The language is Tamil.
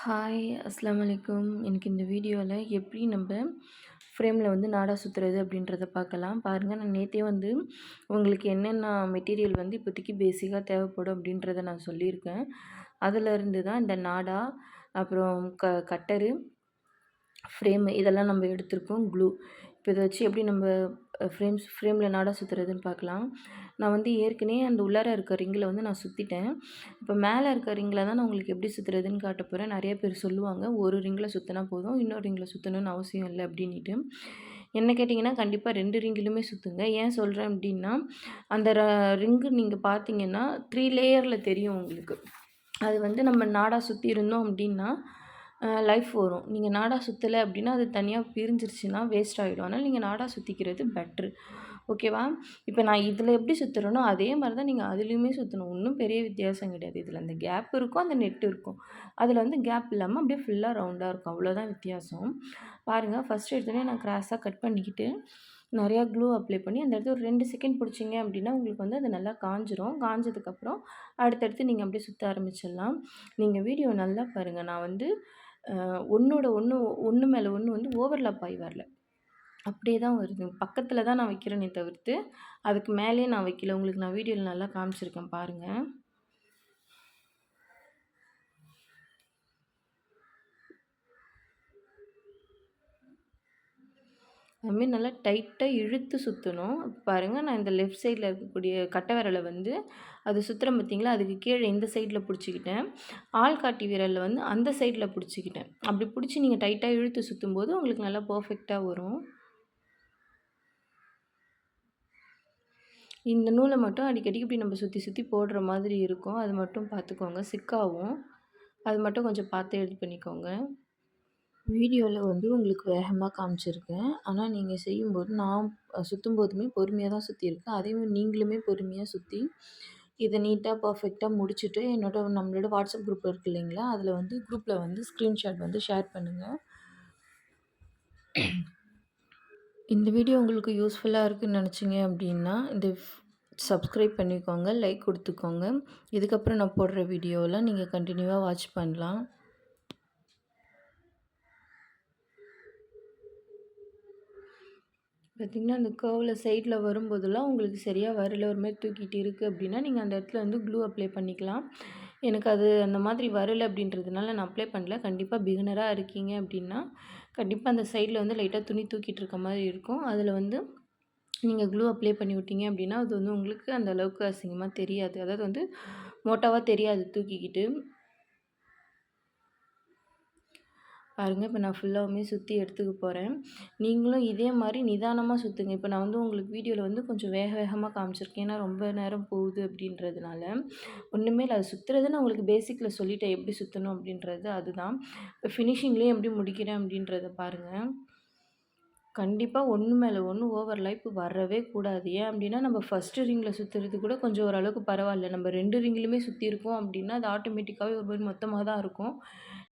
ஹாய் அஸ்ஸலாமு அலைக்கும். எனக்கு இந்த வீடியோவில் எப்படி நம்ம ஃப்ரேமில் வந்து நாடா சுற்றுறது அப்படின்றத பார்க்கலாம். பாருங்கள், நான் நேற்றே வந்து உங்களுக்கு என்னென்ன மெட்டீரியல் வந்து இப்போதைக்கு பேசிக்காக தேவைப்படும் அப்படின்றத நான் சொல்லியிருக்கேன். அதில் இருந்து தான் இந்த நாடா, அப்புறம் கட்டரு, ஃப்ரேமு இதெல்லாம் நம்ம எடுத்திருக்கோம். க்ளூ இப்போ இதை வச்சு எப்படி நம்ம ஃப்ரேமில் நாடா சுற்றுறதுன்னு பார்க்கலாம். நான் வந்து ஏற்கனவே அந்த உள்ளார இருக்க ரிங்கில் வந்து நான் சுற்றிட்டேன். இப்போ மேலே இருக்க ரிங்கில் தான் நான் உங்களுக்கு எப்படி சுற்றுறதுன்னு காட்ட போகிறேன். நிறைய பேர் சொல்லுவாங்க, ஒரு ரிங்கில் சுற்றினா போதும், இன்னொரு ரிங்கில் சுற்றணும்னு அவசியம் இல்லை அப்படின்ட்டு. என்ன கேட்டிங்கன்னா கண்டிப்பாக 2 ரிங்கிலுமே சுற்றுங்க. ஏன் சொல்கிறேன் அப்படின்னா, அந்த ரிங்கு நீங்கள் பார்த்தீங்கன்னா 3 லேயரில் தெரியும் உங்களுக்கு. அது வந்து நம்ம நாடா சுற்றி இருந்தோம் அப்படின்னா லைஃப் வரும். நீங்கள் நாடா சுற்றலை அப்படின்னா அது தனியாக பிரிஞ்சிருச்சுன்னா வேஸ்ட் ஆகிடும். அதனால் நீங்கள் நாடா சுற்றிக்கிறது பெட்ரு. ஓகேவா? இப்போ நான் இதில் எப்படி சுற்றுறேனோ அதே மாதிரி தான் நீங்கள் அதுலேயுமே சுற்றணும். ஒன்றும் பெரிய வித்தியாசம் கிடையாது. இதில் அந்த கேப் இருக்கும், அந்த நெட் இருக்கும். அதில் வந்து கேப் இல்லாமல் அப்படியே ஃபுல்லாக ரவுண்டாக இருக்கும். அவ்வளோதான் வித்தியாசம். பாருங்கள், ஃபஸ்ட்டு எடுத்தோடனே நான் கிராஸாக கட் பண்ணிக்கிட்டு நிறையா க்ளூ அப்ளை பண்ணி அந்த இடத்துல ஒரு 2 செகண்ட் பிடிச்சிங்க அப்படின்னா உங்களுக்கு வந்து அது நல்லா காஞ்சிரும். காஞ்சதுக்கப்புறம் அடுத்தடுத்து நீங்கள் அப்படியே சுற்ற ஆரம்பிச்சிடலாம். நீங்கள் வீடியோ நல்லா பாருங்கள். நான் வந்து ஒன்றோட ஒன்று மேலே ஒன்று வந்து ஓவர்லாப் ஆகி வரல. அப்படியே தான் வருது. பக்கத்தில் தான் நான் வைக்கிறேனே தவிர்த்து, அதுக்கு மேலேயே நான் வைக்கல. உங்களுக்கு நான் வீடியோவில் நல்லா காமிச்சிருக்கேன் பாருங்கள். அதுமாரி நல்லா டைட்டாக இழுத்து சுற்றணும். பாருங்கள், நான் இந்த லெஃப்ட் சைடில் இருக்கக்கூடிய கட்டை விரலை வந்து அது சுற்றுறேன் பார்த்தீங்களா, அதுக்கு கீழே இந்த சைடில் பிடிச்சிக்கிட்டேன். ஆள்காட்டி விரலில் வந்து அந்த சைடில் பிடிச்சிக்கிட்டேன். அப்படி பிடிச்சி நீங்கள் டைட்டாக இழுத்து சுற்றும்போது உங்களுக்கு நல்லா பர்ஃபெக்டாக வரும். இந்த நூலை மட்டும் அடிக்கடி இப்படி நம்ம சுற்றி சுற்றி போடுற மாதிரி இருக்கும். அது மட்டும் பார்த்துக்கோங்க, சிக்காகும். அது மட்டும் கொஞ்சம் பார்த்து இது பண்ணிக்கோங்க. வீடியோவில் வந்து உங்களுக்கு வேகமாக காமிச்சிருக்கேன். ஆனால் நீங்கள் செய்யும்போது நான் சுற்றும்போதுமே பொறுமையாக தான் சுற்றியிருக்கேன். அதேமாதிரி நீங்களுமே பொறுமையாக சுற்றி இதை நீட்டாக பர்ஃபெக்டாக முடிச்சுட்டு நம்மளோட வாட்ஸ்அப் குரூப் இருக்குது இல்லைங்களா, அதில் வந்து குரூப்பில் வந்து ஸ்க்ரீன்ஷாட் வந்து ஷேர் பண்ணுங்கள். இந்த வீடியோ உங்களுக்கு யூஸ்ஃபுல்லாக இருக்குதுன்னு நினச்சிங்க அப்படின்னா இந்த சப்ஸ்கிரைப் பண்ணிக்கோங்க, லைக் கொடுத்துக்கோங்க. இதுக்கப்புறம் நான் போடுற வீடியோவில் நீங்கள் கண்டினியூவாக வாட்ச் பண்ணலாம். பார்த்திங்கன்னா, அந்த கர்வில் சைடில் வரும்போதெல்லாம் உங்களுக்கு சரியாக வரல, ஒரு மாதிரி தூக்கிட்டு இருக்குது அப்படின்னா நீங்கள் அந்த இடத்துல வந்து க்ளூ அப்ளை பண்ணிக்கலாம். எனக்கு அது அந்த மாதிரி வரலை அப்படின்றதுனால நான் அப்ளை பண்ணல. கண்டிப்பாக பிகினராக இருக்கீங்க அப்படின்னா கண்டிப்பாக அந்த சைடில் வந்து லைட்டாக துணி தூக்கிட்டு இருக்க மாதிரி இருக்கும். அதில் வந்து நீங்கள் க்ளூ அப்ளை பண்ணி விட்டீங்க அப்படின்னா அது வந்து உங்களுக்கு அந்த அளவுக்கு அசிங்கமாக தெரியாது. அதாவது வந்து மோட்டாவாக தெரியாது தூக்கிக்கிட்டு. பாருங்கள், இப்போ நான் ஃபுல்லாகவுமே சுற்றி எடுத்துக்க போகிறேன். நீங்களும் இதே மாதிரி நிதானமாக சுற்றுங்க. இப்போ நான் வந்து உங்களுக்கு வீடியோவில் வந்து கொஞ்சம் வேகமாக காமிச்சிருக்கேன். ஏன்னா ரொம்ப நேரம் போகுது அப்படின்றதுனால. ஒன்றுமே இல்லை, அது சுற்றுறது நான் உங்களுக்கு பேசிக்கில் சொல்லிட்டேன் எப்படி சுற்றணும் அப்படின்றது. அதுதான் இப்போ ஃபினிஷிங்லேயும் எப்படி முடிக்கிறேன் அப்படின்றத பாருங்கள். கண்டிப்பாக ஒன்று மேலே ஒன்று ஓவர்லாப் வரவே கூடாது. ஏன் அப்படின்னா நம்ம ஃபஸ்ட்டு ரிங்கில் சுற்றுறது கூட கொஞ்சம் ஓரளவுக்கு பரவாயில்ல. நம்ம 2 ரிங்கிலுமே சுற்றியிருக்கோம் அப்படின்னா அது ஆட்டோமேட்டிக்காகவே ஒரு மாதிரி மொத்தமாக தான் இருக்கும்.